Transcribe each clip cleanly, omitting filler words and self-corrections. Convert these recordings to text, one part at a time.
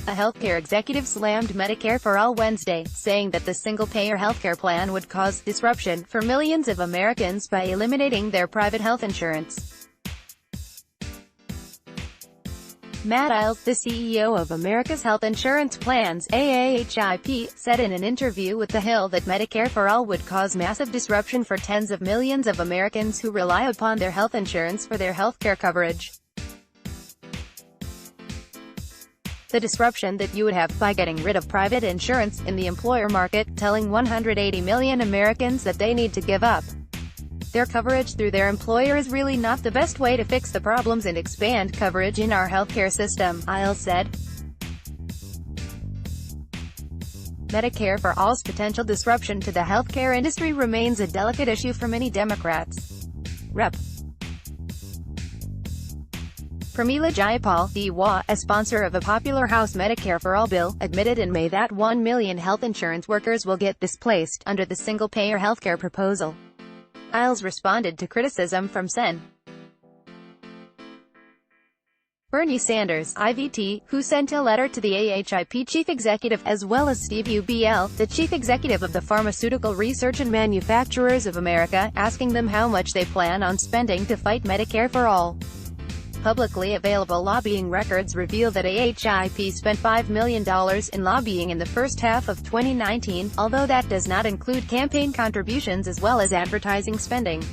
A healthcare executive slammed Medicare for All Wednesday, saying that the single-payer healthcare plan would cause disruption for millions of Americans by eliminating their private health insurance. Matt Eyles, the CEO of America's Health Insurance Plans (AAHIP), said in an interview with The Hill that Medicare for All would cause massive disruption for tens of millions of Americans who rely upon their health insurance for their healthcare coverage. The disruption that you would have by getting rid of private insurance in the employer market, telling 180 million Americans that they need to give up their coverage through their employer is really not the best way to fix the problems and expand coverage in our healthcare system, Eyles said. Medicare for All's potential disruption to the healthcare industry remains a delicate issue for many Democrats. Rep. Pramila Jayapal, DWA, a sponsor of a popular House Medicare for All bill, admitted in May that 1 million health insurance workers will get displaced under the single-payer healthcare proposal. Eyles responded to criticism from Sen. Bernie Sanders, IVT, who sent a letter to the AHIP chief executive, as well as Steve Ubl, the chief executive of the Pharmaceutical Research and Manufacturers of America, asking them how much they plan on spending to fight Medicare for All. Publicly available lobbying records reveal that AHIP spent $5 million in lobbying in the first half of 2019, although that does not include campaign contributions as well as advertising spending.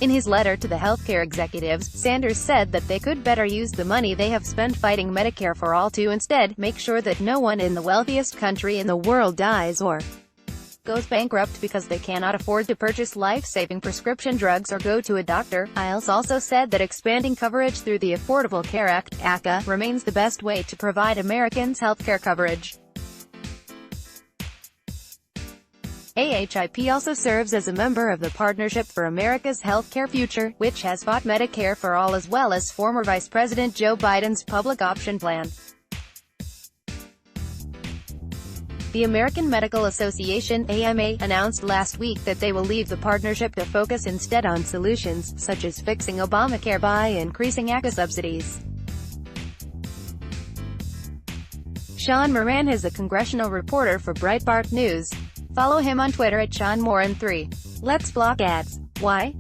In his letter to the healthcare executives, Sanders said that they could better use the money they have spent fighting Medicare for All to instead make sure that no one in the wealthiest country in the world dies or goes bankrupt because they cannot afford to purchase life-saving prescription drugs or go to a doctor. Eyles also said that expanding coverage through the Affordable Care Act (ACA) remains the best way to provide Americans healthcare coverage. AHIP also serves as a member of the Partnership for America's Healthcare Future, which has fought Medicare for All as well as former Vice President Joe Biden's public option plan. The American Medical Association (AMA) announced last week that they will leave the partnership to focus instead on solutions, such as fixing Obamacare by increasing ACA subsidies. Sean Moran is a congressional reporter for Breitbart News. Follow him on Twitter at SeanMoran3. Let's block ads. Why?